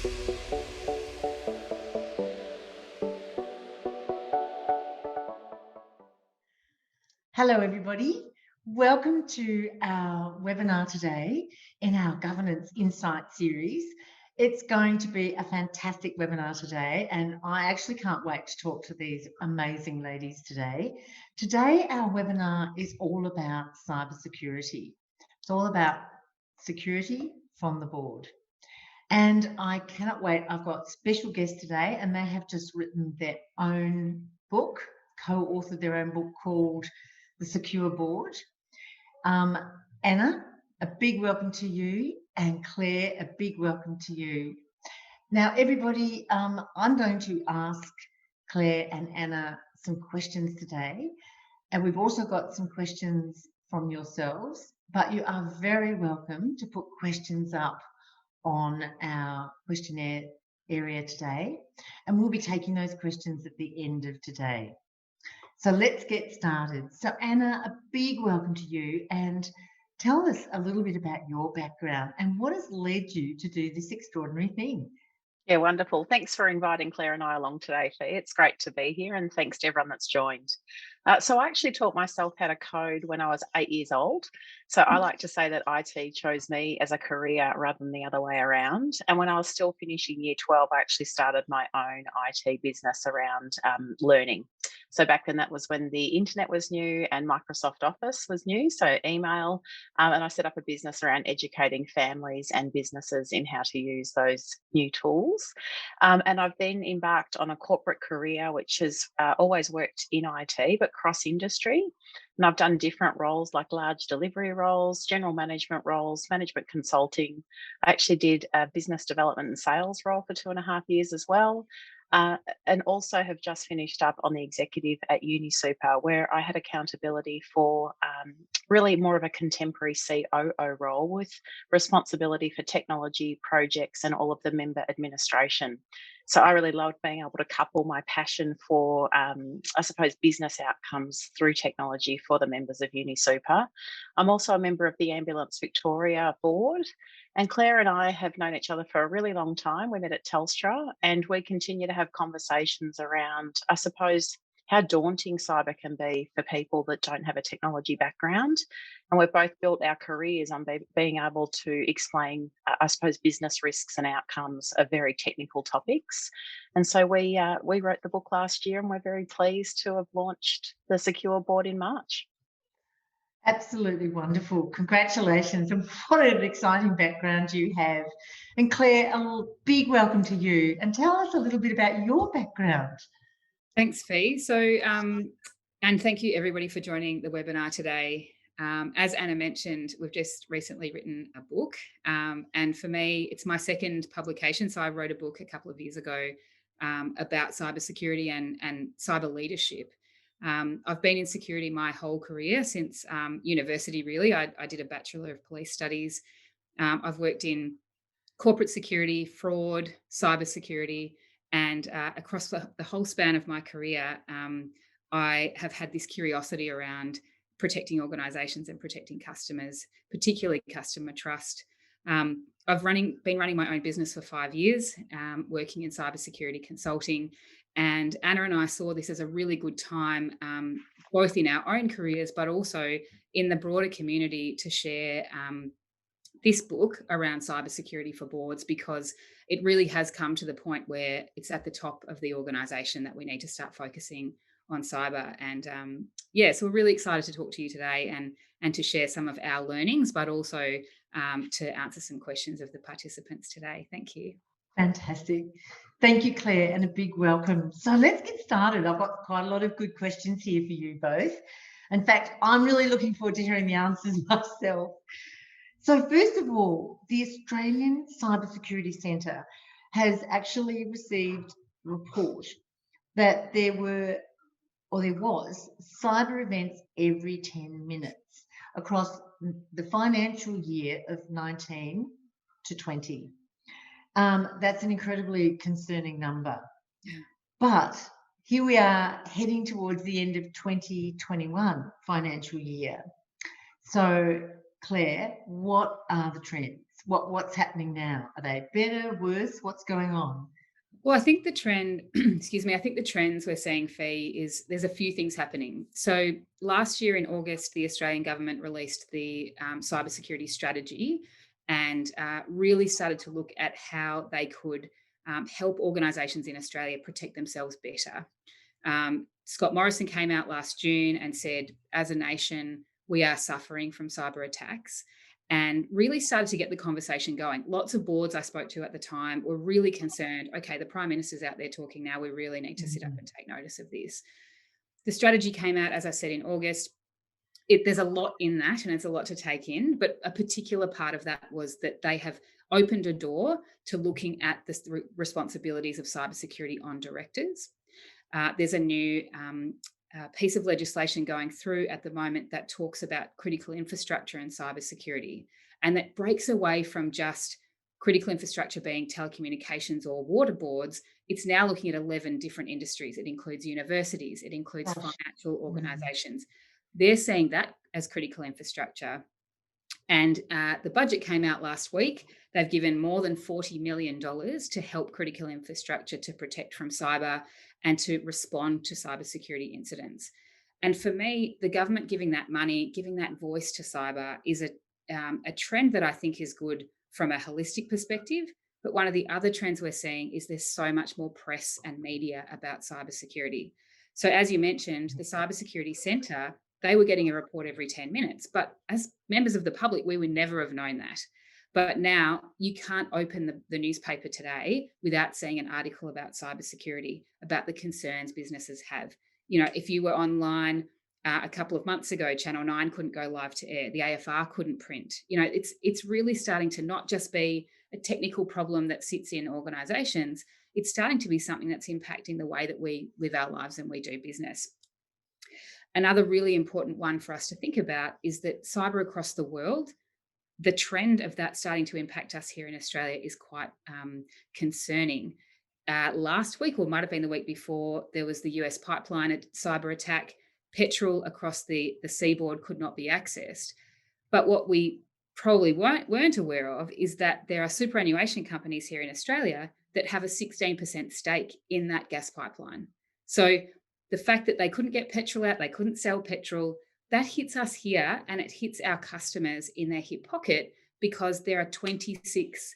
Hello, everybody. Welcome to our webinar today in our Governance Insight series. It's going to be a fantastic webinar today, and I actually can't wait to talk to these amazing ladies today. Today, our webinar is all about cybersecurity. It's all about security from the board. And I cannot wait. I've got special guests today, and they have just written their own book, co-authored their own book called The Secure Board. Anna, a big welcome to you, and Claire, a big welcome to you. Now, everybody, I'm going to ask Claire and Anna some questions today, and we've also got some questions from yourselves, but you are very welcome to put questions up on our questionnaire area today, and we'll be taking those questions at the end of today. So let's get started. So Anna, a big welcome to you, and tell us a little bit about your background and what has led you to do this extraordinary thing. Yeah, wonderful. Thanks for inviting Claire and I along today, Fee. It's great to be here, and thanks to everyone that's joined. So I actually taught myself how to code when I was 8 years old. So I like to say that IT chose me as a career rather than the other way around. And when I was still finishing year 12, I actually started my own IT business around learning. So back then, that was when the internet was new and Microsoft Office was new, so email. And I set up a business around educating families and businesses in how to use those new tools. And I've then embarked on a corporate career, which has always worked in IT, but cross-industry. And I've done different roles like large delivery roles, general management roles, management consulting. I actually did a business development and sales role for 2.5 years as well. And also have just finished up on the executive at UniSuper, where I had accountability for really more of a contemporary COO role with responsibility for technology projects and all of the member administration. So I really loved being able to couple my passion for, I suppose, business outcomes through technology for the members of UniSuper. I'm also a member of the Ambulance Victoria board, and Claire and I have known each other for a really long time. We met at Telstra, and we continue to have conversations around, I suppose, how daunting cyber can be for people that don't have a technology background. And we've both built our careers on being able to explain, I suppose, business risks and outcomes of very technical topics. And so we wrote the book last year, and we're very pleased to have launched the Secure Board in March. Absolutely wonderful. Congratulations. And what an exciting background you have. And Claire, a big welcome to you. And tell us a little bit about your background. Thanks, Fee. So, and thank you everybody for joining the webinar today. As Anna mentioned, we've just recently written a book. And for me, it's my second publication. So I wrote a book a couple of years ago about cybersecurity and cyber leadership. I've been in security my whole career since university, really. I did a Bachelor of Police Studies. I've worked in corporate security, fraud, cybersecurity, and across the whole span of my career, I have had this curiosity around protecting organisations and protecting customers, particularly customer trust. I've been running my own business for 5 years, working in cybersecurity consulting. And Anna and I saw this as a really good time, both in our own careers, but also in the broader community, to share this book around cybersecurity for boards, because it really has come to the point where it's at the top of the organisation that we need to start focusing on cyber. And so we're really excited to talk to you today and to share some of our learnings, but also to answer some questions of the participants today. Thank you. Fantastic. Thank you, Claire, and a big welcome. So let's get started. I've got quite a lot of good questions here for you both. In fact, I'm really looking forward to hearing the answers myself. So first of all, the Australian Cybersecurity Centre has actually received a report that there was cyber events every 10 minutes across the financial year of 19 to 20. That's an incredibly concerning number. Yeah. But here we are heading towards the end of 2021 financial year. So Claire, what are the trends? What's happening now? Are they better, worse? What's going on? Well, I think the trend, excuse me, I think the trends we're seeing, Fee, is there's a few things happening. So last year in August, the Australian government released the cybersecurity strategy and really started to look at how they could help organisations in Australia protect themselves better. Scott Morrison came out last June and said, as a nation, we are suffering from cyber attacks, and really started to get the conversation going. Lots of boards I spoke to at the time were really concerned. Okay, the Prime Minister's out there talking now. We really need to sit up and take notice of this. The strategy came out, as I said, in August. There's a lot in that, and it's a lot to take in, but a particular part of that was that they have opened a door to looking at the responsibilities of cybersecurity on directors. There's a new piece of legislation going through at the moment that talks about critical infrastructure and cybersecurity, and that breaks away from just critical infrastructure being telecommunications or water boards. It's now looking at 11 different industries. It includes universities, it includes financial organisations. They're seeing that as critical infrastructure. And the budget came out last week. They've given more than $40 million to help critical infrastructure to protect from cyber and to respond to cybersecurity incidents. And for me, the government giving that money, giving that voice to cyber is a trend that I think is good from a holistic perspective. But one of the other trends we're seeing is there's so much more press and media about cybersecurity. So as you mentioned, the Cybersecurity Centre, they were getting a report every 10 minutes. But as members of the public, we would never have known that. But now you can't open the newspaper today without seeing an article about cybersecurity, about the concerns businesses have. You know, if you were online a couple of months ago, Channel 9 couldn't go live to air. The AFR couldn't print. You know, it's really starting to not just be a technical problem that sits in organisations. It's starting to be something that's impacting the way that we live our lives and we do business. Another really important one for us to think about is that cyber across the world, the trend of that starting to impact us here in Australia is quite concerning. Last week, or might have been the week before, there was the US pipeline cyber attack. Petrol across the seaboard could not be accessed. But what we probably weren't aware of is that there are superannuation companies here in Australia that have a 16% stake in that gas pipeline. So the fact that they couldn't get petrol out, they couldn't sell petrol, that hits us here and it hits our customers in their hip pocket, because there are 26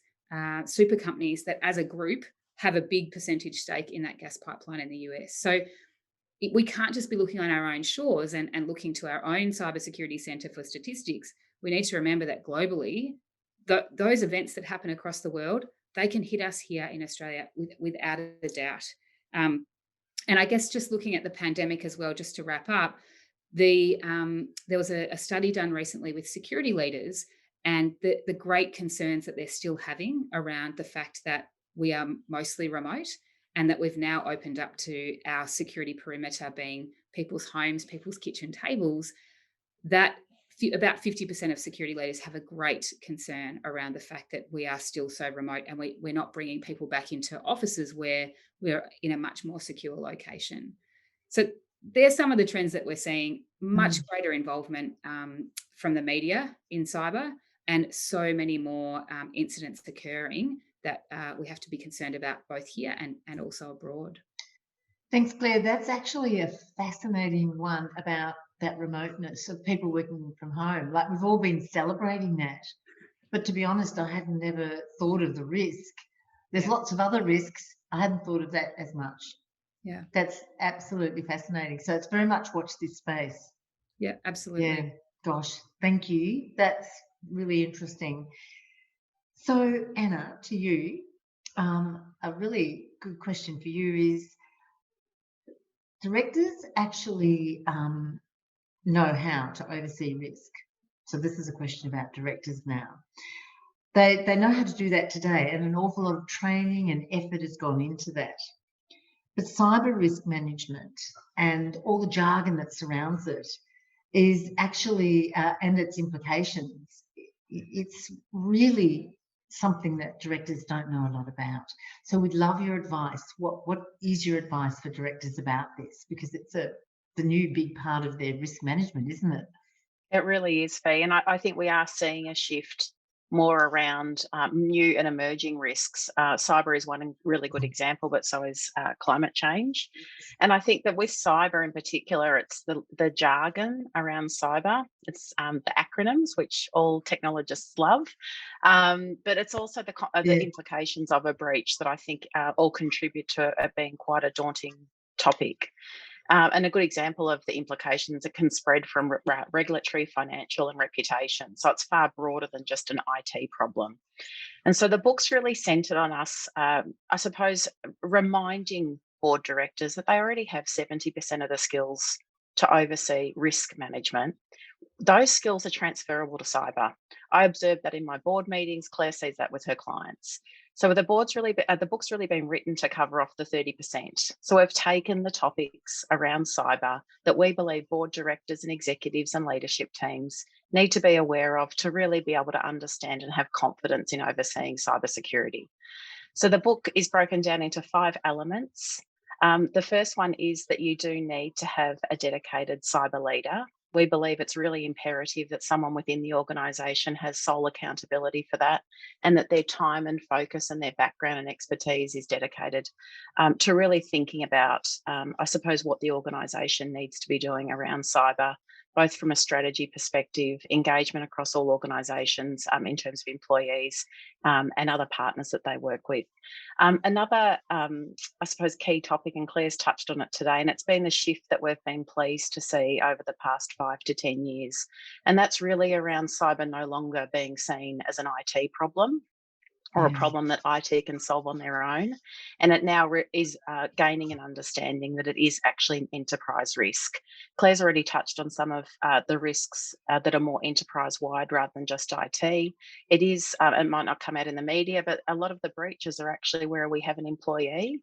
super companies that as a group have a big percentage stake in that gas pipeline in the US. So we can't just be looking on our own shores and looking to our own cybersecurity centre for statistics. We need to remember that globally, those events that happen across the world, they can hit us here in Australia without a doubt. And I guess just looking at the pandemic as well, just to wrap up, there was a study done recently with security leaders, and the great concerns that they're still having around the fact that we are mostly remote and that we've now opened up to our security perimeter being people's homes, people's kitchen tables, that about 50% of security leaders have a great concern around the fact that we are still so remote and we're not bringing people back into offices where we're in a much more secure location. So there's some of the trends that we're seeing, much greater involvement from the media in cyber, and so many more incidents occurring that we have to be concerned about both here and also abroad. Thanks, Claire. That's actually a fascinating one about that remoteness of people working from home. Like, we've all been celebrating that. But to be honest, I had never thought of the risk. There's lots of other risks. I hadn't thought of that as much. Yeah. That's absolutely fascinating. So it's very much watch this space. Yeah, absolutely. Yeah, gosh, thank you. That's really interesting. So, Anna, to you, a really good question for you is, directors actually know how to oversee risk. So this is a question about directors now. They know how to do that today, and an awful lot of training and effort has gone into that. But cyber risk management and all the jargon that surrounds it is actually, and its implications, it's really something that directors don't know a lot about. So we'd love your advice. What is your advice for directors about this? Because it's the new big part of their risk management, isn't it? It really is, Fee. And I think we are seeing a shift more around new and emerging risks. Cyber is one really good example, but so is climate change. And I think that with cyber in particular, it's the jargon around cyber. It's the acronyms, which all technologists love. But it's also the implications of a breach that I think all contribute to it being quite a daunting topic. And a good example of the implications, it can spread from regulatory, financial, and reputation. So it's far broader than just an IT problem. And so the book's really centred on us, I suppose, reminding board directors that they already have 70% of the skills to oversee risk management. Those skills are transferable to cyber. I observed that in my board meetings. Claire sees that with her clients. So the book's really been written to cover off the 30%. So we've taken the topics around cyber that we believe board directors and executives and leadership teams need to be aware of to really be able to understand and have confidence in overseeing cybersecurity. So the book is broken down into 5 elements. The first one is that you do need to have a dedicated cyber leader. We believe it's really imperative that someone within the organisation has sole accountability for that, and that their time and focus and their background and expertise is dedicated to really thinking about, I suppose, what the organisation needs to be doing around cyber, both from a strategy perspective, engagement across all organisations in terms of employees and other partners that they work with. Another, I suppose, key topic, and Claire's touched on it today, and it's been the shift that we've been pleased to see over the past 5 to 10 years. And that's really around cyber no longer being seen as an IT problem or a problem that IT can solve on their own. And it now is gaining an understanding that it is actually an enterprise risk. Claire's already touched on some of the risks that are more enterprise-wide rather than just IT. It is, it might not come out in the media, but a lot of the breaches are actually where we have an employee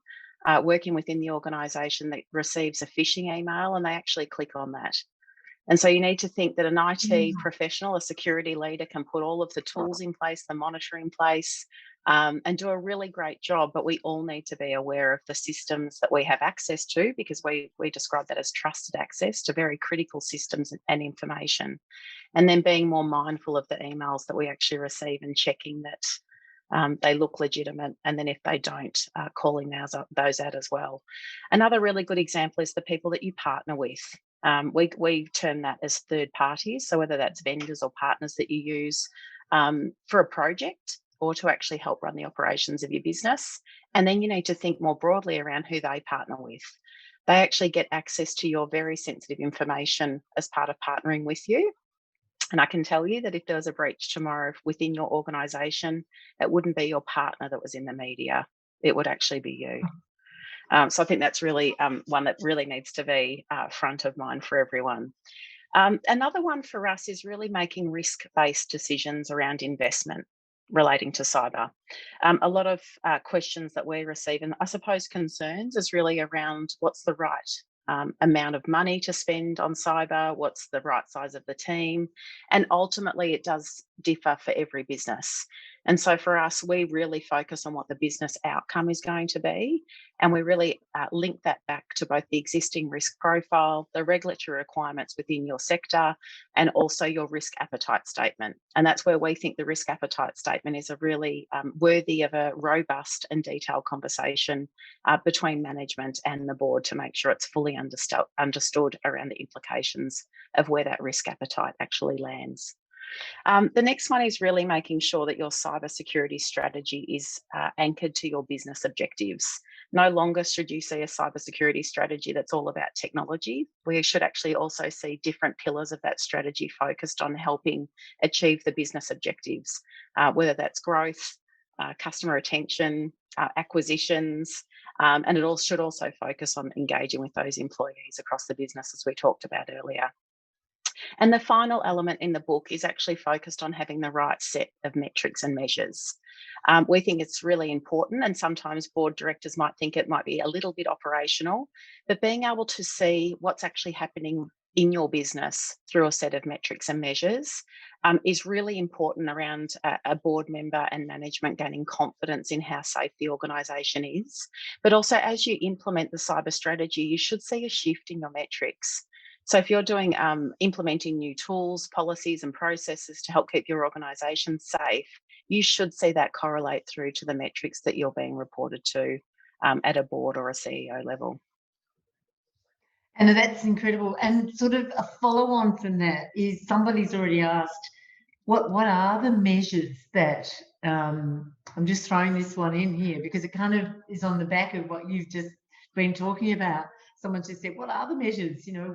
working within the organisation that receives a phishing email and they actually click on that. And so you need to think that an IT professional, a security leader, can put all of the tools in place, the monitoring in place, and do a really great job. But we all need to be aware of the systems that we have access to, because we describe that as trusted access to very critical systems and information. And then being more mindful of the emails that we actually receive and checking that they look legitimate, and then if they don't, calling those out as well. Another really good example is the people that you partner with. We term that as third parties, so whether that's vendors or partners that you use for a project or to actually help run the operations of your business. And then you need to think more broadly around who they partner with. They actually get access to your very sensitive information as part of partnering with you. And I can tell you that if there was a breach tomorrow within your organisation, it wouldn't be your partner that was in the media. It would actually be you. So I think that's really one that really needs to be front of mind for everyone. Another one for us is really making risk-based decisions around investment relating to cyber. A lot of questions that we receive, and I suppose concerns, is really around what's the right amount of money to spend on cyber, what's the right size of the team, and ultimately it does differ for every business. And so for us, we really focus on what the business outcome is going to be, and we really link that back to both the existing risk profile, the regulatory requirements within your sector, and also your risk appetite statement. And that's where we think the risk appetite statement is a really worthy of a robust and detailed conversation between management and the board to make sure it's fully understood around the implications of where that risk appetite actually lands. The next one is really making sure that your cybersecurity strategy is anchored to your business objectives. No longer should you see a cybersecurity strategy that's all about technology. We should actually also see different pillars of that strategy focused on helping achieve the business objectives, whether that's growth, customer retention, acquisitions, and it all should also focus on engaging with those employees across the business, as we talked about earlier. And the final element in the book is actually focused on having the right set of metrics and measures. We think it's really important, and sometimes board directors might think it might be a little bit operational, but being able to see what's actually happening in your business through a set of metrics and measures is really important around a board member and management gaining confidence in how safe the organisation is. But also, as you implement the cyber strategy, you should see a shift in your metrics. So if you're doing implementing new tools, policies and processes to help keep your organisation safe, you should see that correlate through to the metrics that you're being reported to at a board or a CEO level. And that's incredible. And sort of a follow on from that is somebody's already asked, what are the measures that, I'm just throwing this one in here because it kind of is on the back of what you've just been talking about. Someone just said, what are the measures? You know,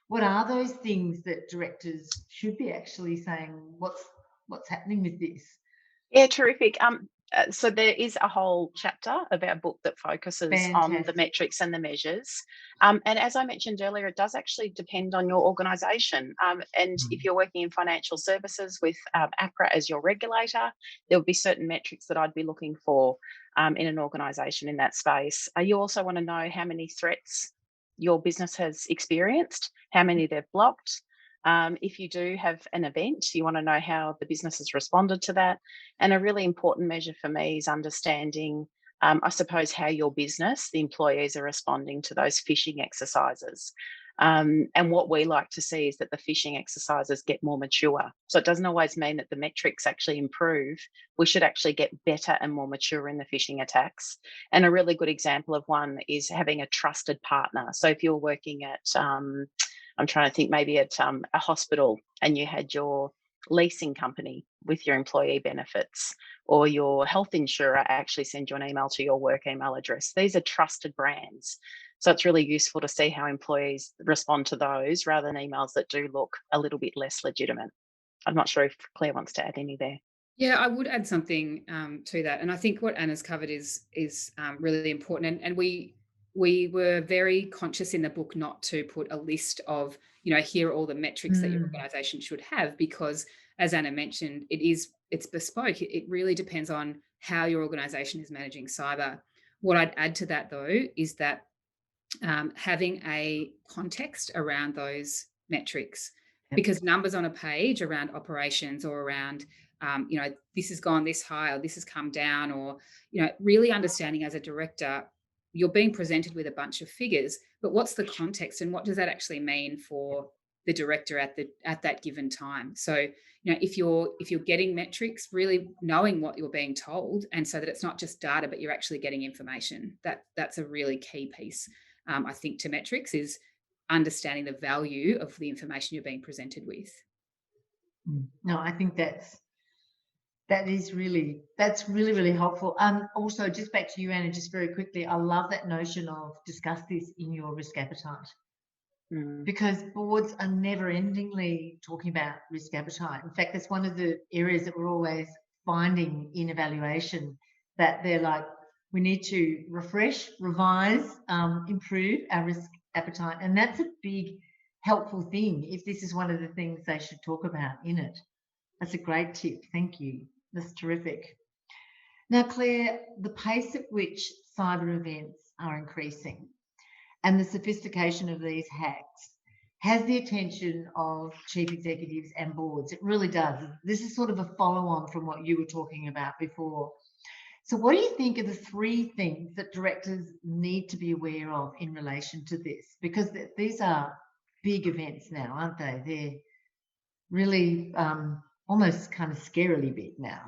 what are those things that directors should be actually saying, what's happening with this? Yeah, terrific. So there is a whole chapter of our book that focuses on the metrics and the measures. And as I mentioned earlier, it does actually depend on your organisation. And if you're working in financial services with APRA as your regulator, there will be certain metrics that I'd be looking for in an organisation in that space. You also want to know how many threats your business has experienced, how many they've blocked. If you do have an event, you want to know how the business has responded to that. And a really important measure for me is understanding, I suppose, how your business, the employees, are responding to those phishing exercises. And what we like to see is that the phishing exercises get more mature. So it doesn't always mean that the metrics actually improve. We should actually get better and more mature in the phishing attacks. And a really good example of one is having a trusted partner. So if you're working at I'm trying to think maybe at a hospital and you had your leasing company with your employee benefits, or your health insurer actually send you an email to your work email address. These are trusted brands. So it's really useful to see how employees respond to those rather than emails that do look a little bit less legitimate. I'm not sure if Claire wants to add any there. Yeah, I would add something to that. And I think what Anna's covered is really important. And we were very conscious in the book not to put a list of, here are all the metrics that your organisation should have, because as Anna mentioned, it's bespoke. It really depends on how your organisation is managing cyber. What I'd add to that though is that having a context around those metrics, because numbers on a page around operations or around this has gone this high or this has come down, or really understanding as a director, you're being presented with a bunch of figures, but what's the context and what does that actually mean for the director at that given time? So if you're getting metrics, really knowing what you're being told, and so that it's not just data but you're actually getting information, that's a really key piece. I think to metrics is understanding the value of the information you're being presented with. No, I think that's really, really helpful. Also, just back to you, Anna, just very quickly, I love that notion of discuss this in your risk appetite. Because boards are never endingly talking about risk appetite. In fact, that's one of the areas that we're always finding in evaluation, that they're like, we need to refresh, revise, improve our risk appetite. And that's a big helpful thing if this is one of the things they should talk about in it. That's a great tip. Thank you. That's terrific. Now, Claire, the pace at which cyber events are increasing and the sophistication of these hacks has the attention of chief executives and boards. It really does. This is sort of a follow-on from what you were talking about before. So what do you think are the 3 things that directors need to be aware of in relation to this? Because these are big events now, aren't they? They're really almost kind of scarily big now.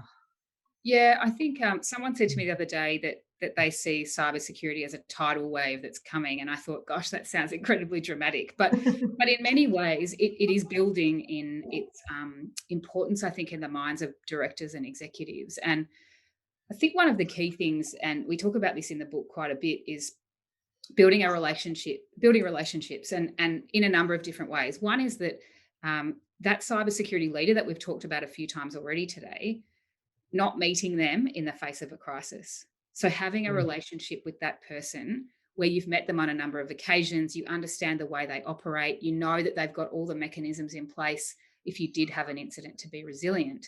Yeah, I think someone said to me the other day that they see cybersecurity as a tidal wave that's coming, and I thought, gosh, that sounds incredibly dramatic. But in many ways, it is building in its importance, I think, in the minds of directors and executives. And I think one of the key things, and we talk about this in the book quite a bit, is building relationships, and in a number of different ways. One is that that cybersecurity leader that we've talked about a few times already today, not meeting them in the face of a crisis. So having a relationship with that person where you've met them on a number of occasions, you understand the way they operate, you know that they've got all the mechanisms in place if you did have an incident to be resilient.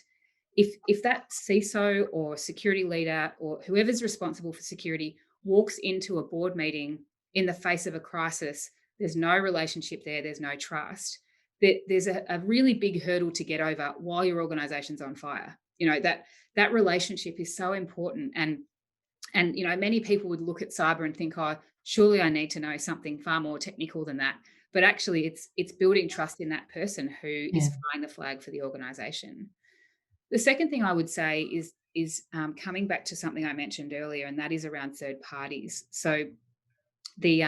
If that CISO or security leader or whoever's responsible for security walks into a board meeting in the face of a crisis, there's no relationship there, there's no trust, there's a really big hurdle to get over while your organization's on fire. That relationship is so important. And many people would look at cyber and think, oh, surely I need to know something far more technical than that. but actually it's building trust in that person who is Yeah. flying the flag for the organisation. The second thing I would say is coming back to something I mentioned earlier, and that is around third parties. So the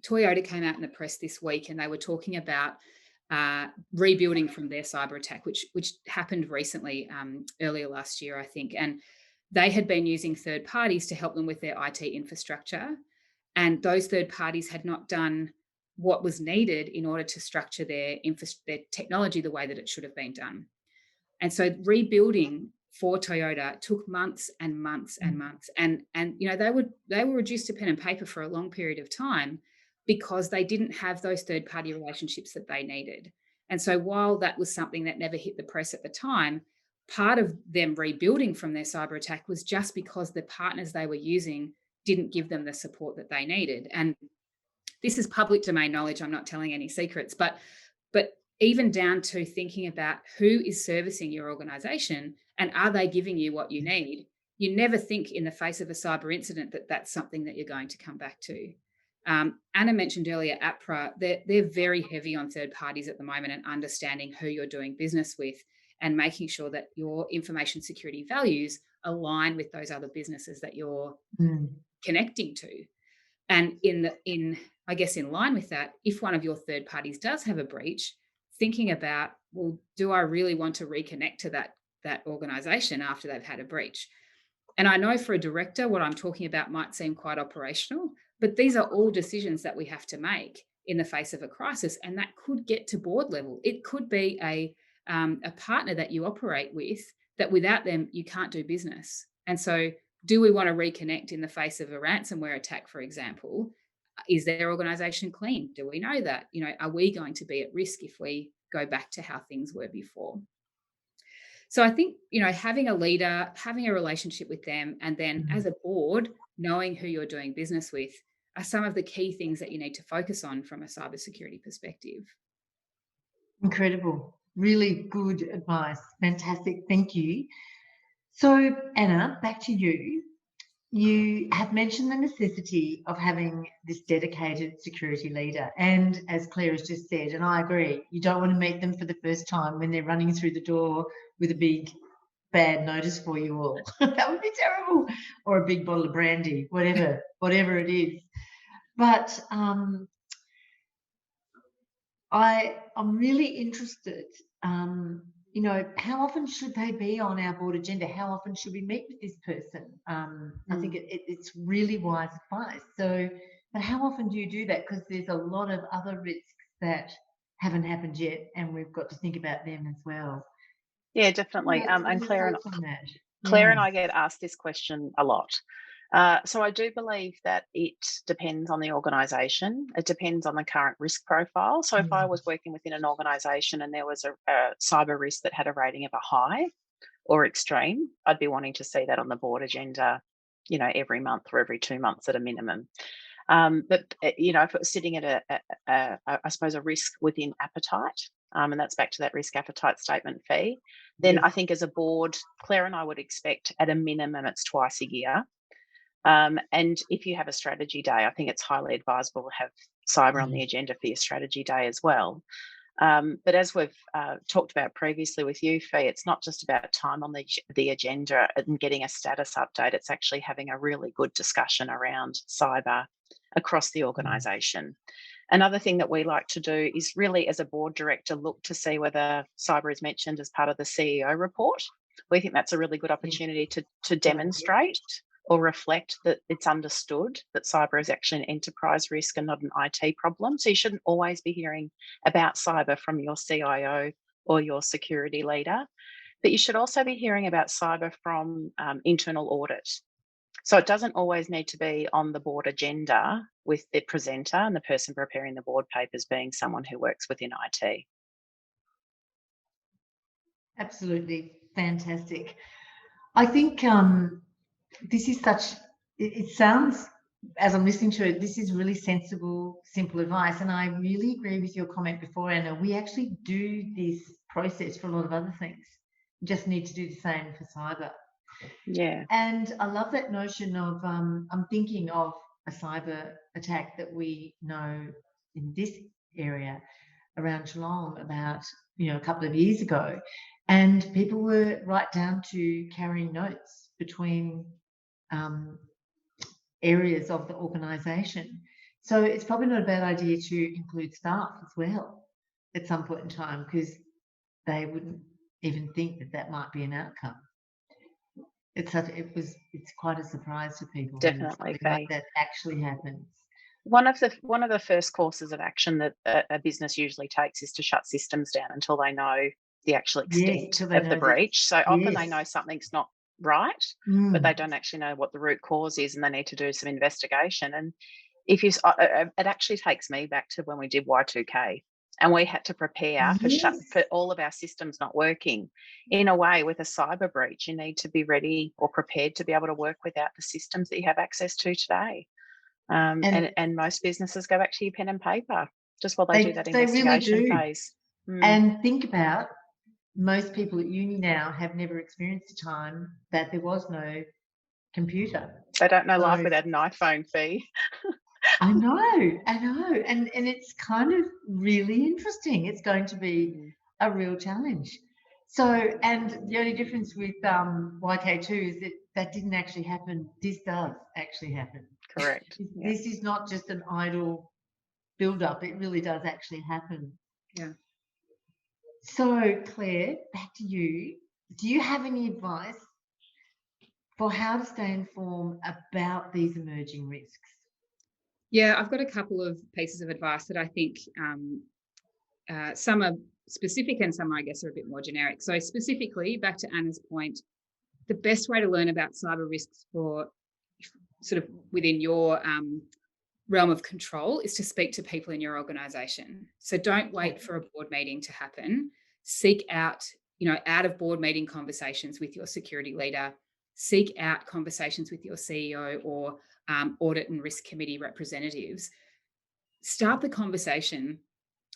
Toyota came out in the press this week, and they were talking about rebuilding from their cyber attack, which happened recently, earlier last year, I think. And they had been using third parties to help them with their IT infrastructure, and those third parties had not done what was needed in order to structure their technology the way that it should have been done. And so rebuilding for Toyota took months and months and months. And you know, they were reduced to pen and paper for a long period of time because they didn't have those third-party relationships that they needed. And so while that was something that never hit the press at the time, part of them rebuilding from their cyber attack was just because the partners they were using didn't give them the support that they needed. And this is public domain knowledge. I'm not telling any secrets, but even down to thinking about who is servicing your organization and are they giving you what you need. You never think in the face of a cyber incident that that's something that you're going to come back to. Anna mentioned earlier APRA, they're very heavy on third parties at the moment and understanding who you're doing business with and making sure that your information security values align with those other businesses that you're connecting to. And I guess in line with that, if one of your third parties does have a breach, thinking about, well, do I really want to reconnect to that organization after they've had a breach? And I know for a director, what I'm talking about might seem quite operational, but these are all decisions that we have to make in the face of a crisis, and that could get to board level. It could be a partner that you operate with that without them, you can't do business. And so do we want to reconnect in the face of a ransomware attack, for example? Is their organization clean? Do we know that? You know, are we going to be at risk if we go back to how things were before? So I think, you know, having a leader, having a relationship with them, and then as a board, knowing who you're doing business with are some of the key things that you need to focus on from a cybersecurity perspective. Incredible. Really good advice. Fantastic. Thank you. So, Anna, back to you. You have mentioned the necessity of having this dedicated security leader. And as Claire has just said, and I agree, you don't want to meet them for the first time when they're running through the door with a big bad notice for you all. That would be terrible. Or a big bottle of brandy, whatever it is. But I'm really interested, you know, how often should they be on our board agenda? How often should we meet with this person? I think it's really wise advice. So, but how often do you do that? Because there's a lot of other risks that haven't happened yet, and we've got to think about them as well. Yeah, definitely. And Claire and I get asked this question a lot. So I do believe that it depends on the organisation. It depends on the current risk profile. So if I was working within an organisation and there was a cyber risk that had a rating of a high or extreme, I'd be wanting to see that on the board agenda, you know, every month or every 2 months at a minimum. But you know, if it was sitting at I suppose a risk within appetite, and that's back to that risk appetite statement fee, then I think as a board, Claire and I would expect at a minimum it's twice a year. And if you have a strategy day, I think it's highly advisable to have cyber on the agenda for your strategy day as well. But as we've talked about previously with you, Fee, it's not just about time on the agenda and getting a status update. It's actually having a really good discussion around cyber across the organisation. Another thing that we like to do is really, as a board director, look to see whether cyber is mentioned as part of the CEO report. We think that's a really good opportunity to demonstrate or reflect that it's understood that cyber is actually an enterprise risk and not an IT problem. So you shouldn't always be hearing about cyber from your CIO or your security leader, but you should also be hearing about cyber from internal audit. So it doesn't always need to be on the board agenda with the presenter and the person preparing the board papers being someone who works within IT. Absolutely fantastic. I think this is it sounds, as I'm listening to it, this is really sensible, simple advice. And I really agree with your comment before, Anna. We actually do this process for a lot of other things. We just need to do the same for cyber. Yeah. And I love that notion of, I'm thinking of a cyber attack that we know in this area around Geelong about, a couple of years ago, and people were right down to carrying notes between areas of the organisation. So it's probably not a bad idea to include staff as well at some point in time, because they wouldn't even think that that might be an outcome. It's quite a surprise to people when Definitely, something Faye. like that actually happens. One of the first courses of action that a business usually takes is to shut systems down until they know the actual extent till they of the know breach. So often they yes. know something's not right, but they don't actually know what the root cause is, and they need to do some investigation. And if you, it actually takes me back to when we did Y2K, and we had to prepare for all of our systems not working. In a way, with a cyber breach, you need to be ready or prepared to be able to work without the systems that you have access to today. And most businesses go back to your pen and paper just while they do that investigation really do. phase. And think about, most people at uni now have never experienced a time that there was no computer. They don't know life without an iPhone, Fee. I know. And it's kind of really interesting. It's going to be a real challenge. So, and the only difference with YK2 is that didn't actually happen. This does actually happen. Correct. This is not just an idle build-up. It really does actually happen. Yeah. So, Claire, back to you. Do you have any advice for how to stay informed about these emerging risks? Yeah, I've got a couple of pieces of advice that I think some are specific and some, I guess, are a bit more generic. So specifically, back to Anna's point, the best way to learn about cyber risks for sort of within your realm of control is to speak to people in your organisation. So don't wait for a board meeting to happen. Seek out, out of board meeting conversations with your security leader. Seek out conversations with your CEO or audit and risk committee representatives. Start the conversation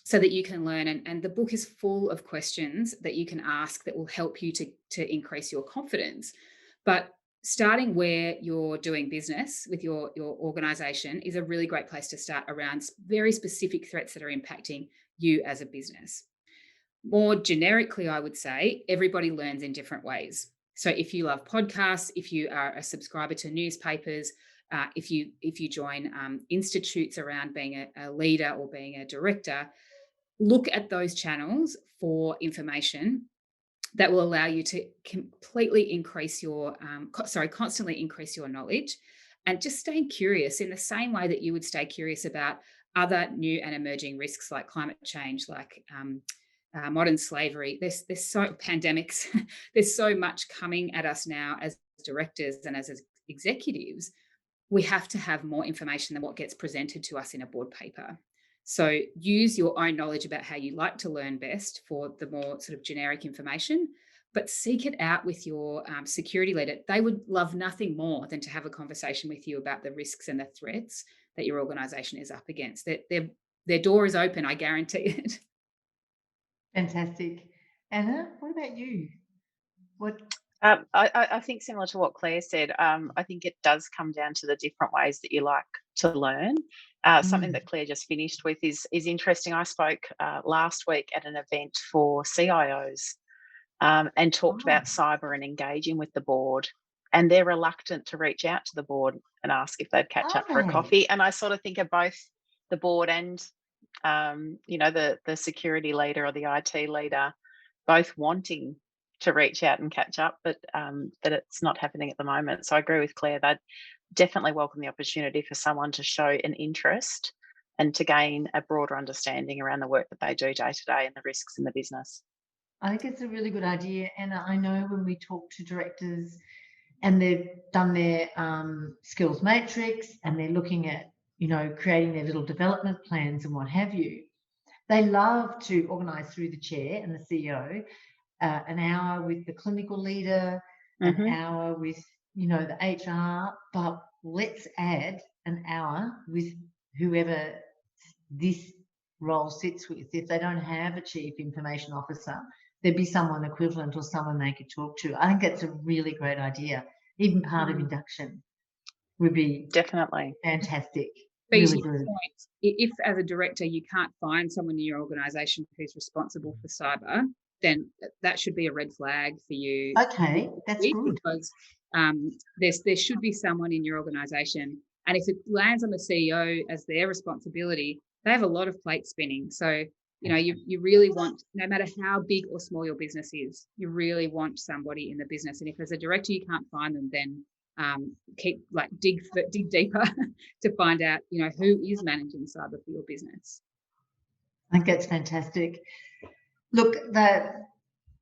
so that you can learn. And the book is full of questions that you can ask that will help you to increase your confidence. But starting where you're doing business with your organisation is a really great place to start around very specific threats that are impacting you as a business. More generically, I would say everybody learns in different ways. So if you love podcasts, if you are a subscriber to newspapers, if you join institutes around being a leader or being a director, look at those channels for information that will allow you to constantly increase your knowledge, and just staying curious in the same way that you would stay curious about other new and emerging risks like climate change, like modern slavery. There's so pandemics. There's so much coming at us now as directors and as executives. We have to have more information than what gets presented to us in a board paper. So use your own knowledge about how you like to learn best for the more sort of generic information, but seek it out with your security leader. They would love nothing more than to have a conversation with you about the risks and the threats that your organisation is up against. Their door is open, I guarantee it. Fantastic. Anna, what about you? I think similar to what Claire said, I think it does come down to the different ways that you like to learn. Something that Claire just finished with is interesting. I spoke last week at an event for CIOs and talked about cyber and engaging with the board, and they're reluctant to reach out to the board and ask if they'd catch up for a coffee. And I sort of think of both the board and the security leader or the IT leader both wanting to reach out and catch up, but that it's not happening at the moment. So I agree with Claire. They'd definitely welcome the opportunity for someone to show an interest and to gain a broader understanding around the work that they do day to day and the risks in the business. I think it's a really good idea. And I know when we talk to directors and they've done their skills matrix and they're looking at, creating their little development plans and what have you, they love to organise through the chair and the CEO an hour with the clinical leader, an hour with, the HR, but let's add an hour with whoever this role sits with. If they don't have a chief information officer, there'd be someone equivalent or someone they could talk to. I think that's a really great idea. Even part of induction would be definitely fantastic. Really your good. point, if as a director you can't find someone in your organisation who's responsible for cyber, then that should be a red flag for you. Okay, that's good. Because there should be someone in your organisation, and if it lands on the CEO as their responsibility, they have a lot of plate spinning. So you really want, no matter how big or small your business is, you really want somebody in the business. And if as a director you can't find them, then dig deeper to find out who is managing cyber for your business. I think that's fantastic. Look,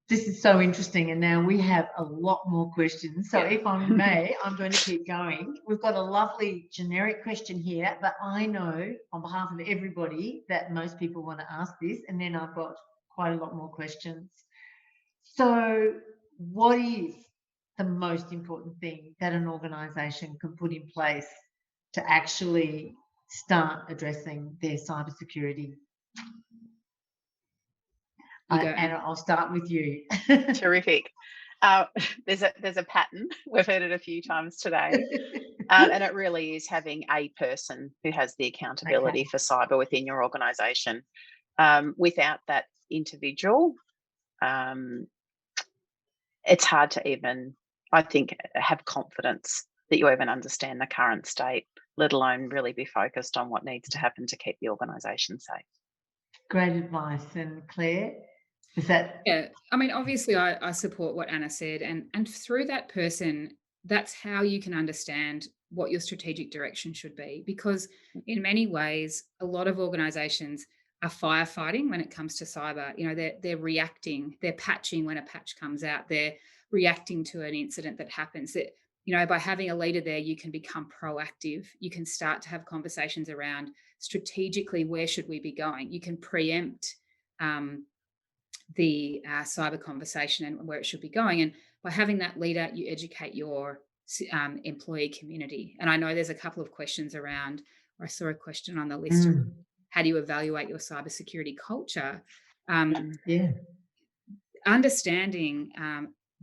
this is so interesting, and now we have a lot more questions. So if I may, I'm going to keep going. We've got a lovely generic question here, but I know on behalf of everybody that most people want to ask this, and then I've got quite a lot more questions. So what is the most important thing that an organisation can put in place to actually start addressing their cybersecurity? Anna, I'll start with you. Terrific. There's a pattern. We've heard it a few times today. And it really is having a person who has the accountability for cyber within your organisation. Without that individual, it's hard to even, I think, have confidence that you even understand the current state, let alone really be focused on what needs to happen to keep the organisation safe. Great advice. And Claire? Yeah, I mean, obviously I support what Anna said, and through that person, that's how you can understand what your strategic direction should be, because in many ways a lot of organizations are firefighting when it comes to cyber. They're reacting, they're patching when a patch comes out, they're reacting to an incident that happens. That by having a leader there, you can become proactive. You can start to have conversations around strategically where should we be going. You can preempt the cyber conversation and where it should be going. And by having that leader, you educate your employee community. And I know there's a couple of questions around, or I saw a question on the list, how do you evaluate your cybersecurity culture? Understanding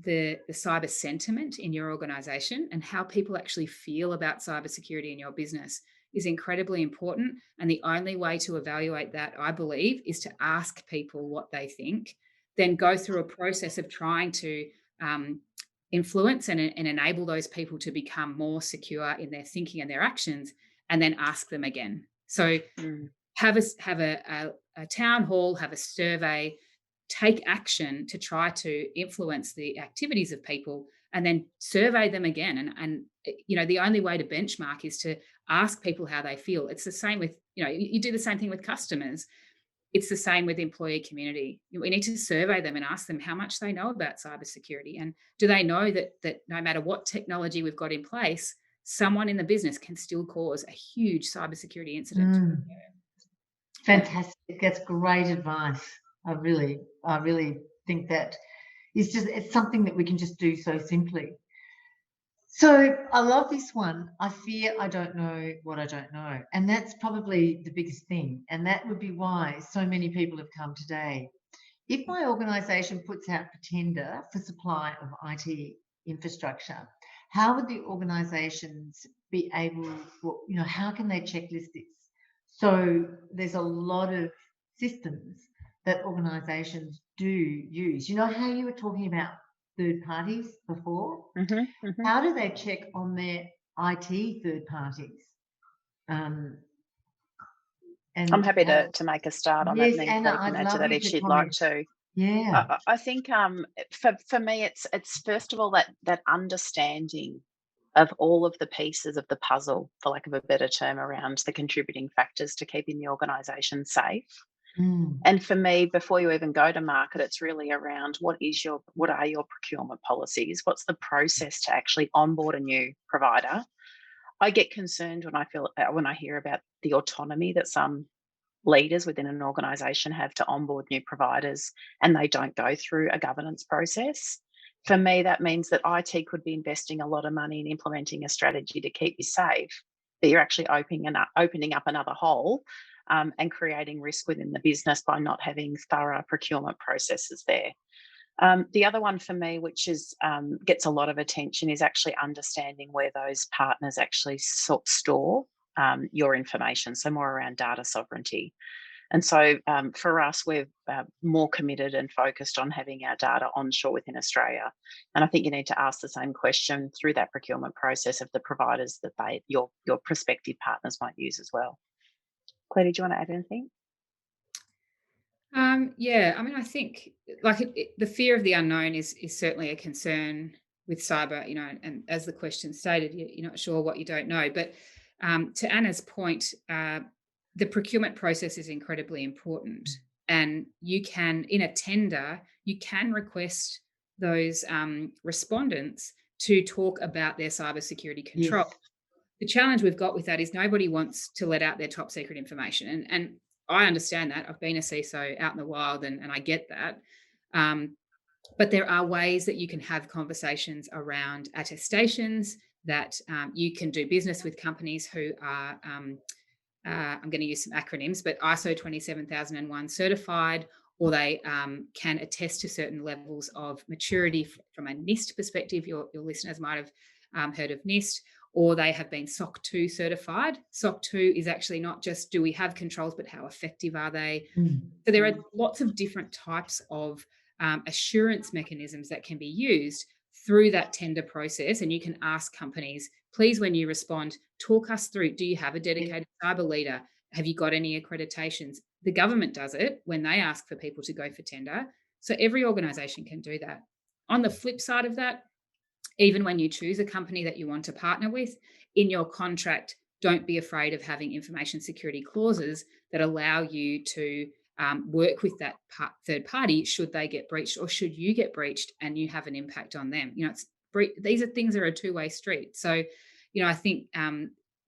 the cyber sentiment in your organization and how people actually feel about cybersecurity in your business is incredibly important. And the only way to evaluate that, I believe, is to ask people what they think, then go through a process of trying to influence and enable those people to become more secure in their thinking and their actions, and then ask them again. So have a town hall, have a survey, take action to try to influence the activities of people, and then survey them again. And the only way to benchmark is to ask people how they feel. It's the same with, you do the same thing with customers. It's the same with employee community. We need to survey them and ask them how much they know about cybersecurity, and do they know that no matter what technology we've got in place, someone in the business can still cause a huge cybersecurity incident. Fantastic. That's great advice. I really think that it's something that we can just do so simply. So I love this one. I fear I don't know what I don't know. And that's probably the biggest thing. And that would be why so many people have come today. If my organisation puts out a tender for supply of IT infrastructure, how would the organisations be able, how can they checklist this? So there's a lot of systems that organisations do use. You know how you were talking about third parties before? How do they check on their IT third parties? And I'm happy to make a start on that, and then Anna, Claire can add to that if she'd like to. Yeah. I think for me, it's first of all that understanding of all of the pieces of the puzzle, for lack of a better term, around the contributing factors to keeping the organisation safe. And for me, before you even go to market, it's really around what are your procurement policies? What's the process to actually onboard a new provider? I get concerned when I hear about the autonomy that some leaders within an organisation have to onboard new providers, and they don't go through a governance process. For me, that means that IT could be investing a lot of money in implementing a strategy to keep you safe, but you're actually opening up another hole and creating risk within the business by not having thorough procurement processes there. The other one for me, which gets a lot of attention, is actually understanding where those partners actually store your information, so more around data sovereignty. And so for us, we're more committed and focused on having our data onshore within Australia. And I think you need to ask the same question through that procurement process of the providers that your prospective partners might use as well. Claire, did you want to add anything? Yeah, I mean, I think like the fear of the unknown is certainly a concern with cyber, and as the question stated, you're not sure what you don't know. But to Anna's point, the procurement process is incredibly important. And you can, in a tender, you can request those respondents to talk about their cybersecurity control. Yes. The challenge we've got with that is nobody wants to let out their top secret information. And I understand that. I've been a CISO out in the wild and I get that. But there are ways that you can have conversations around attestations, that you can do business with companies who are, I'm going to use some acronyms, but ISO 27001 certified, or they can attest to certain levels of maturity from a NIST perspective. Your listeners might have heard of NIST. Or they have been SOC 2 certified. SOC 2 is actually not just do we have controls, but how effective are they? So there are lots of different types of assurance mechanisms that can be used through that tender process. And you can ask companies, please, when you respond, talk us through, do you have a dedicated cyber leader? Have you got any accreditations? The government does it when they ask for people to go for tender. So every organisation can do that. On the flip side of that, even when you choose a company that you want to partner with, in your contract, don't be afraid of having information security clauses that allow you to work with that third party should they get breached or should you get breached and you have an impact on them. These are things that are a two-way street. So, I think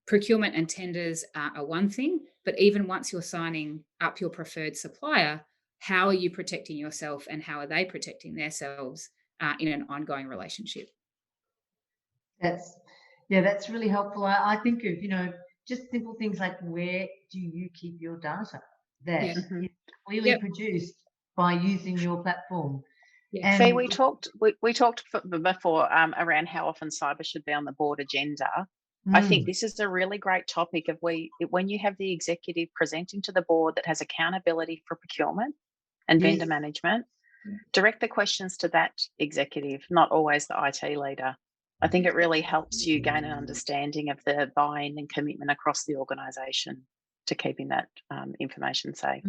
procurement and tenders are one thing, but even once you're signing up your preferred supplier, how are you protecting yourself and how are they protecting themselves in an ongoing relationship? That's really helpful. I think of, just simple things like, where do you keep your data that is clearly produced by using your platform? Yeah. And we talked before around how often cyber should be on the board agenda. I think this is a really great topic of when you have the executive presenting to the board that has accountability for procurement and vendor management, direct the questions to that executive, not always the IT leader. I think it really helps you gain an understanding of the buy-in and commitment across the organisation to keeping that information safe.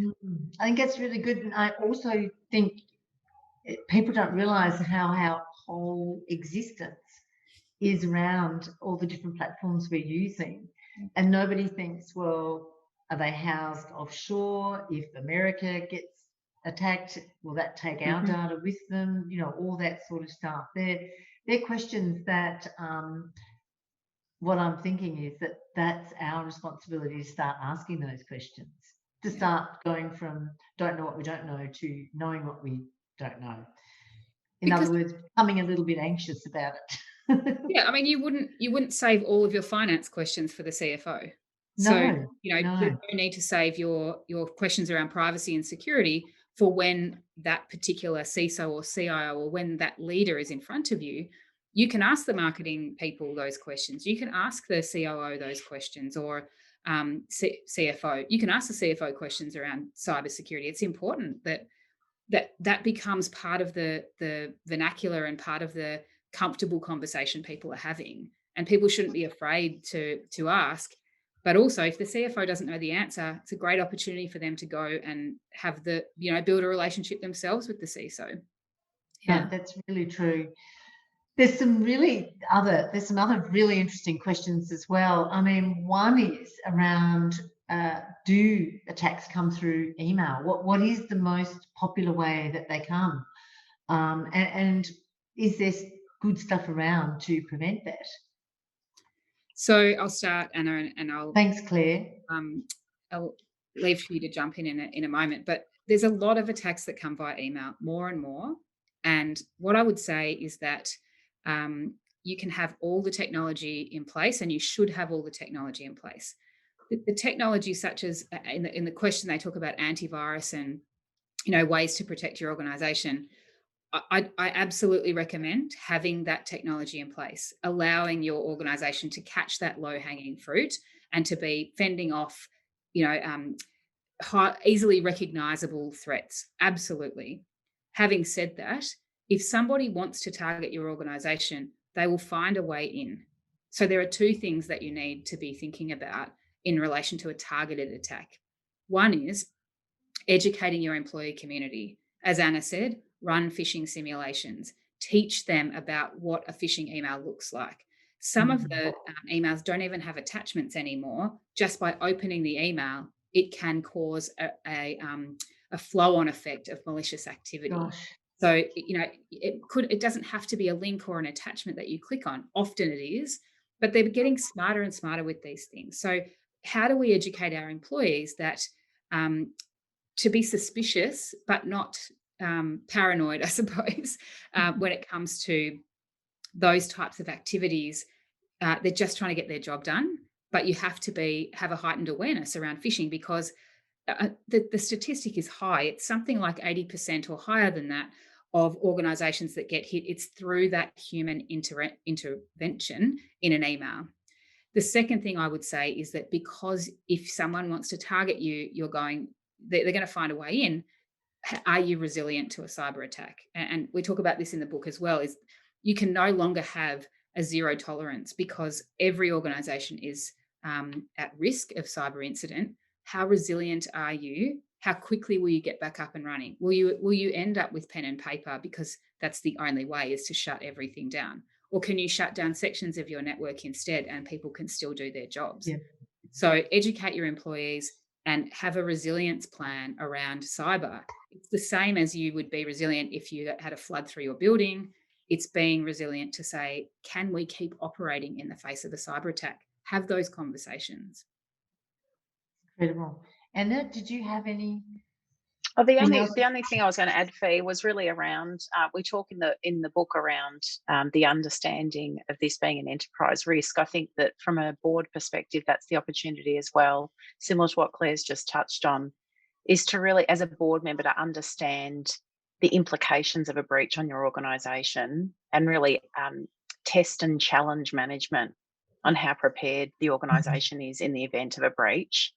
I think that's really good. And I also think people don't realise how our whole existence is around all the different platforms we're using. And nobody thinks, well, are they housed offshore? If America gets attacked, will that take our data with them? All that sort of stuff. They're questions that what I'm thinking is that's our responsibility to start asking those questions, to start going from don't know what we don't know to knowing what we don't know. In other words, becoming a little bit anxious about it. Yeah, I mean, you wouldn't save all of your finance questions for the CFO. No, so, you need to save your questions around privacy and security for when that particular CISO or CIO or when that leader is in front of you. You can ask the marketing people those questions. You can ask the COO those questions, or CFO. You can ask the CFO questions around cybersecurity. It's important that becomes part of the vernacular and part of the comfortable conversation people are having. And people shouldn't be afraid to ask. But also, if the CFO doesn't know the answer, it's a great opportunity for them to go and have build a relationship themselves with the CISO. Yeah, that's really true. There's some other really interesting questions as well. I mean, one is around do attacks come through email? What is the most popular way that they come? And is there good stuff around to prevent that? So I'll start, Anna, and I'll. Thanks, Claire. I'll leave for you to jump in a moment. But there's a lot of attacks that come via email, more and more. And what I would say is that you can have all the technology in place, and you should have all the technology in place. The technology, such as in the question, they talk about antivirus and ways to protect your organisation. I absolutely recommend having that technology in place, allowing your organization to catch that low-hanging fruit and to be fending off, easily recognizable threats. Absolutely. Having said that, if somebody wants to target your organization, they will find a way in. So there are two things that you need to be thinking about in relation to a targeted attack. One is educating your employee community. As Anna said, run phishing simulations, teach them about what a phishing email looks like. Some of the emails don't even have attachments anymore. Just by opening the email, it can cause a flow-on effect of malicious activity. Gosh. So, it doesn't have to be a link or an attachment that you click on. Often it is, but they're getting smarter and smarter with these things. So how do we educate our employees that to be suspicious, but not paranoid, I suppose, when it comes to those types of activities? They're just trying to get their job done, but you have to have a heightened awareness around phishing, because the statistic is high. It's something like 80% or higher than that of organizations that get hit. It's through that human intervention in an email. The second thing I would say is that, because if someone wants to target you, they're going to find a way in. Are you resilient to a cyber attack? And we talk about this in the book as well, is you can no longer have a zero tolerance, because every organization is at risk of cyber incident. How resilient are you? How quickly will you get back up and running? Will you end up with pen and paper, because that's the only way, is to shut everything down? Or can you shut down sections of your network instead and people can still do their jobs? Yeah. So educate your employees and have a resilience plan around cyber. It's the same as you would be resilient if you had a flood through your building. It's being resilient to say, can we keep operating in the face of a cyber attack? Have those conversations. Incredible. Anna, did you have any? Oh, the only thing I was going to add, Fee, was really around, we talk in the book around the understanding of this being an enterprise risk. I think that from a board perspective, that's the opportunity as well, similar to what Claire's just touched on, is to really, as a board member, to understand the implications of a breach on your organisation, and really test and challenge management on how prepared the organisation is in the event of a breach.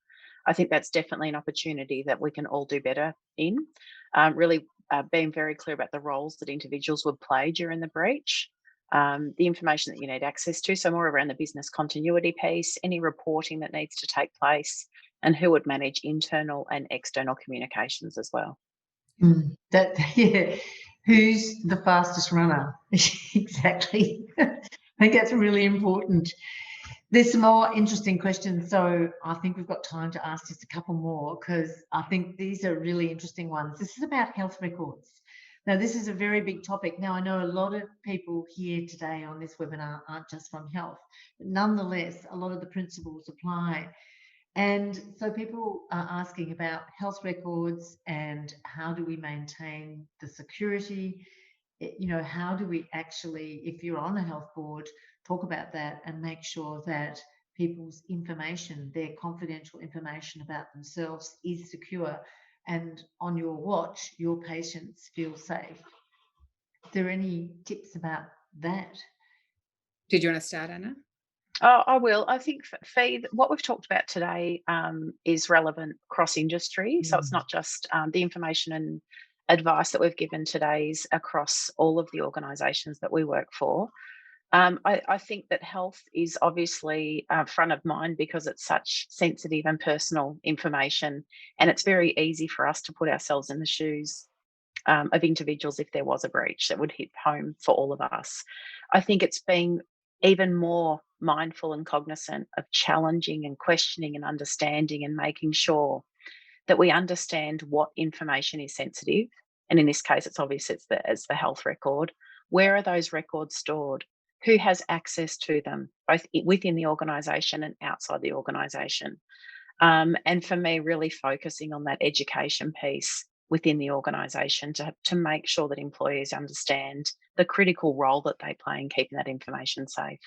I think that's definitely an opportunity that we can all do better in, really being very clear about the roles that individuals would play during the breach, the information that you need access to, so more around the business continuity piece, any reporting that needs to take place, and who would manage internal and external communications as well. Who's the fastest runner? Exactly. I think that's really important. There's some more interesting questions, so I think we've got time to ask just a couple more, because I think these are really interesting ones. This is about health records. Now, this is a very big topic. Now, I know a lot of people here today on this webinar aren't just from health, but nonetheless, a lot of the principles apply. And so people are asking about health records and how do we maintain the security? How do we actually, if you're on a health board, talk about that and make sure that people's information, their confidential information about themselves, is secure, and on your watch, your patients feel safe. Are there any tips about that? Did you want to start, Anna? Oh, I will. I think, Fee, what we've talked about today is relevant cross-industry. So it's not just the information and advice that we've given today is across all of the organisations that we work for. I think that health is obviously front of mind, because it's such sensitive and personal information, and it's very easy for us to put ourselves in the shoes of individuals if there was a breach that would hit home for all of us. I think it's being even more mindful and cognizant of challenging and questioning and understanding, and making sure that we understand what information is sensitive. And in this case, it's obvious it's the health record. Where are those records stored? Who has access to them, both within the organisation and outside the organisation? And for me, really focusing on that education piece within the organisation to make sure that employees understand the critical role that they play in keeping that information safe.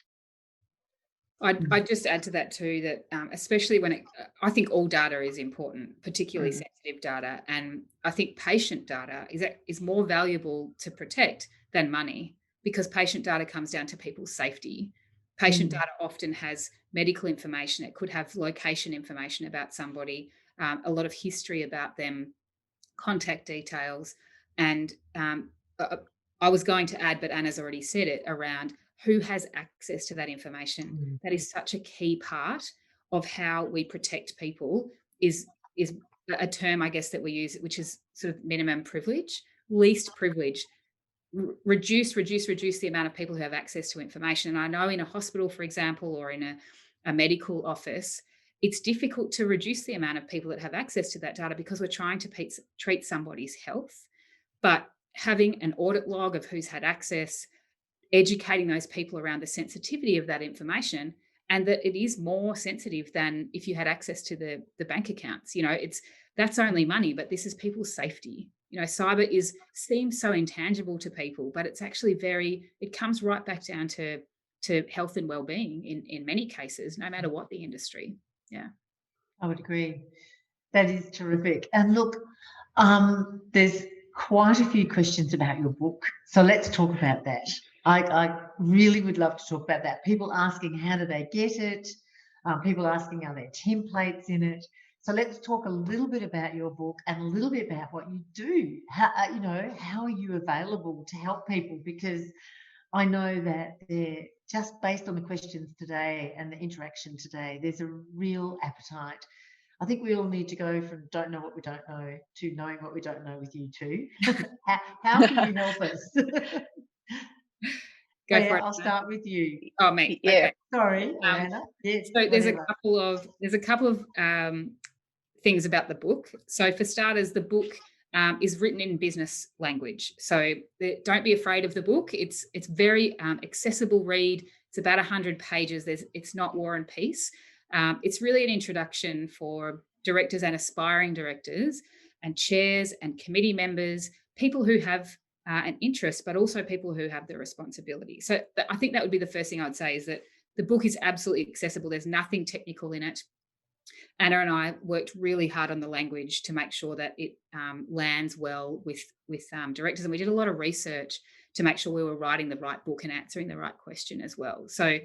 I'd just add to that too that especially when I think all data is important, particularly sensitive data, and I think patient data is more valuable to protect than money, because patient data comes down to people's safety. Patient data often has medical information. It could have location information about somebody, a lot of history about them, contact details, and I was going to add, but Anna's already said it, around who has access to that information. That is such a key part of how we protect people, is a term, I guess, that we use, which is sort of minimum privilege, least privilege. Reduce the amount of people who have access to information. And I know in a hospital, for example, or in a medical office, it's difficult to reduce the amount of people that have access to that data because we're trying to treat somebody's health. But having an audit log of who's had access, educating those people around the sensitivity of that information, and that it is more sensitive than if you had access to the bank accounts. That's only money, but this is people's safety. Cyber seems so intangible to people, but it's actually it comes right back down to health and well-being in many cases, no matter what the industry. Yeah, I would agree. That is terrific. And look, there's quite a few questions about your book, so let's talk about that. I really would love to talk about that. People asking, how do they get it? People asking, are there templates in it? So let's talk a little bit about your book and a little bit about what you do. How are you available to help people? Because I know that just based on the questions today and the interaction today, there's a real appetite. I think we all need to go from don't know what we don't know to knowing what we don't know with you too. How can you help us? Go for it. I'll start with you. Oh, me. Yeah. Okay. Sorry, Anna. Yes, so there's whatever. a couple of things about the book. So for starters, the book is written in business language. So don't be afraid of the book. It's very accessible read. It's about 100 pages. It's not War and Peace. It's really an introduction for directors and aspiring directors and chairs and committee members, people who have an interest, but also people who have the responsibility. So I think that would be the first thing I would say, is that the book is absolutely accessible. There's nothing technical in it. Anna and I worked really hard on the language to make sure that it lands well with directors, and we did a lot of research to make sure we were writing the right book and answering the right question as well. So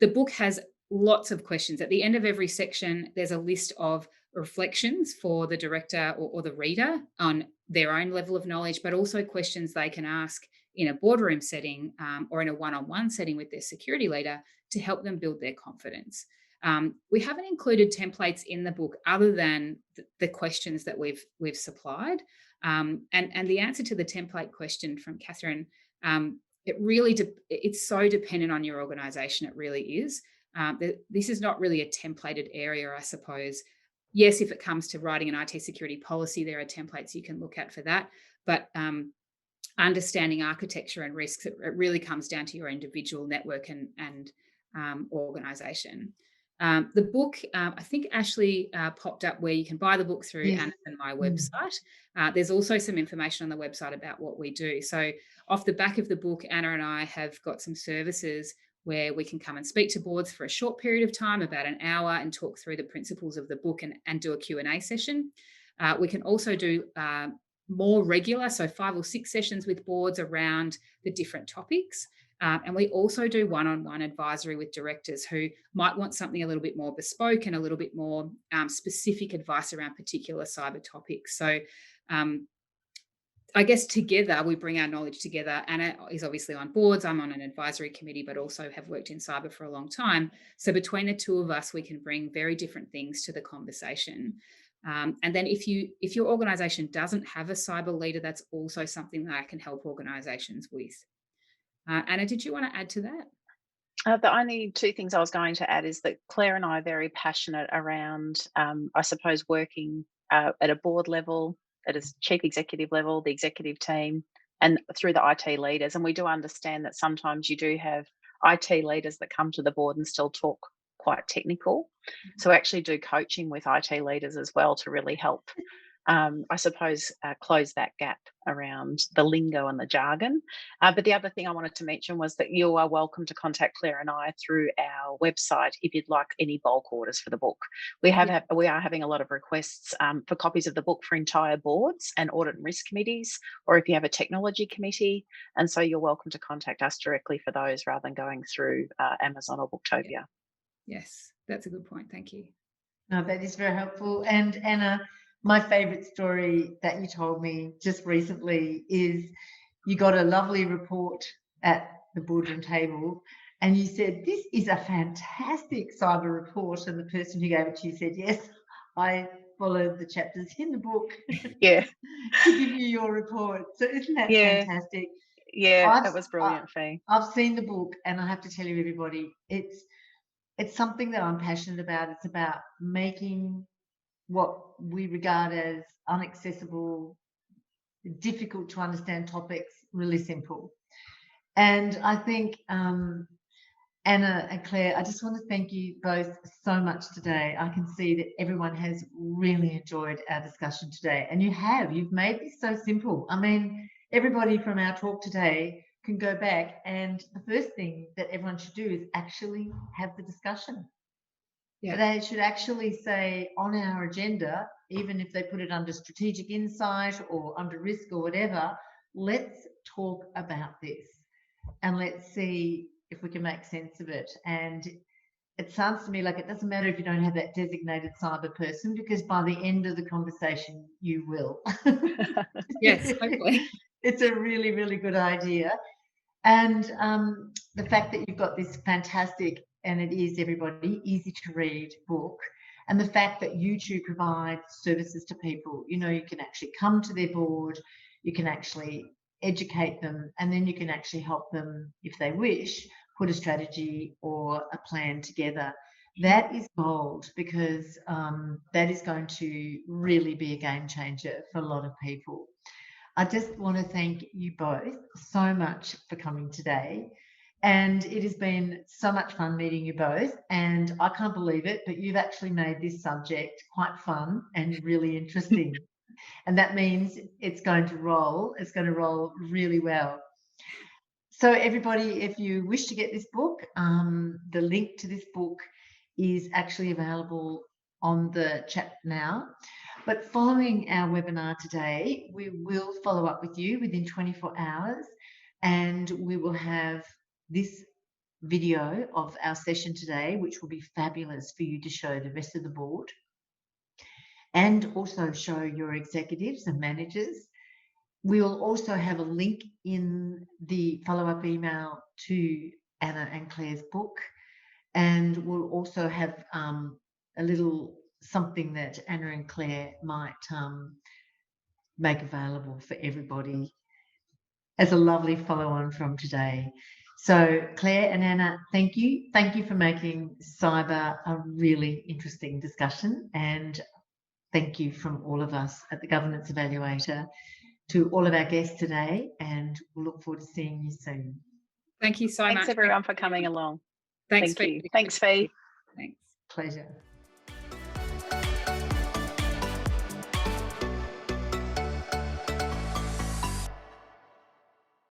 the book has lots of questions. At the end of every section, there's a list of reflections for the director or the reader on their own level of knowledge, but also questions they can ask in a boardroom setting or in a one-on-one setting with their security leader to help them build their confidence. We haven't included templates in the book other than the questions that we've supplied. And the answer to the template question from Catherine, it's so dependent on your organisation. It really is. This is not really a templated area, I suppose. Yes, if it comes to writing an IT security policy, there are templates you can look at for that. But understanding architecture and risks, it really comes down to your individual network and organisation. The book, I think Ashley popped up where you can buy the book through Anna and my website. There's also some information on the website about what we do. So off the back of the book, Anna and I have got some services where we can come and speak to boards for a short period of time, about an hour, and talk through the principles of the book and do a Q&A session. We can also do more regular, so 5 or 6 sessions with boards around the different topics. And we also do one-on-one advisory with directors who might want something a little bit more bespoke and a little bit more specific advice around particular cyber topics. So I guess together we bring our knowledge together. Anna is obviously on boards. I'm on an advisory committee, but also have worked in cyber for a long time. So between the two of us, we can bring very different things to the conversation. And then if your organisation doesn't have a cyber leader, that's also something that I can help organisations with. Anna, did you want to add to that? The only 2 things I was going to add is that Claire and I are very passionate around, I suppose, working at a board level, at a chief executive level, the executive team, and through the IT leaders. And we do understand that sometimes you do have IT leaders that come to the board and still talk quite technical. So we actually do coaching with IT leaders as well to really help I suppose, close that gap around the lingo and the jargon. But the other thing I wanted to mention was that you are welcome to contact Claire and I through our website if you'd like any bulk orders for the book. We are having a lot of requests for copies of the book for entire boards and audit and risk committees, or if you have a technology committee. And so you're welcome to contact us directly for those rather than going through Amazon or Booktopia. Yes, that's a good point. Thank you. No, that is very helpful. And Anna, my favourite story that you told me just recently is you got a lovely report at the Boardroom Table and you said, this is a fantastic cyber report. And the person who gave it to you said, yes, I followed the chapters in the book Yeah. to give you your report. So isn't that fantastic? Yeah, that was brilliant, Faye. I've seen the book and I have to tell you, everybody, it's something that I'm passionate about. It's about making what we regard as inaccessible, difficult to understand topics really simple. And I think, Anna and Claire, I just want to thank you both so much today. I can see that everyone has really enjoyed our discussion today. And you've made this so simple. I mean, everybody from our talk today can go back, and the first thing that everyone should do is actually have the discussion. Yeah. They should actually say on our agenda, even if they put it under strategic insight or under risk or whatever, let's talk about this and let's see if we can make sense of it. And it sounds to me like it doesn't matter if you don't have that designated cyber person, because by the end of the conversation, you will. Yes, hopefully. It's a really, really good idea. And the fact that you've got this fantastic, and it is, everybody, easy to read book, and the fact that you two provide services to people, you know, you can actually come to their board, you can actually educate them, and then you can actually help them, if they wish, put a strategy or a plan together. That is gold, because that is going to really be a game changer for a lot of people. I just want to thank you both so much for coming today. And it has been so much fun meeting you both. And I can't believe it, but you've actually made this subject quite fun and really interesting. And that means it's going to roll. It's going to roll really well. So everybody, if you wish to get this book, the link to this book is actually available on the chat now. But following our webinar today, we will follow up with you within 24 hours, and we will have this video of our session today, which will be fabulous for you to show the rest of the board and also show your executives and managers. We will also have a link in the follow-up email to Anna and Claire's book, and we'll also have a little something that Anna and Claire might make available for everybody as a lovely follow-on from today. So Claire and Anna, thank you. Thank you for making cyber a really interesting discussion, and thank you from all of us at the Governance Evaluator to all of our guests today, and we'll look forward to seeing you soon. Thank you so much. Thanks everyone for coming along. Thanks, Thank you. Fee. Thanks, Fee. Thanks. Pleasure.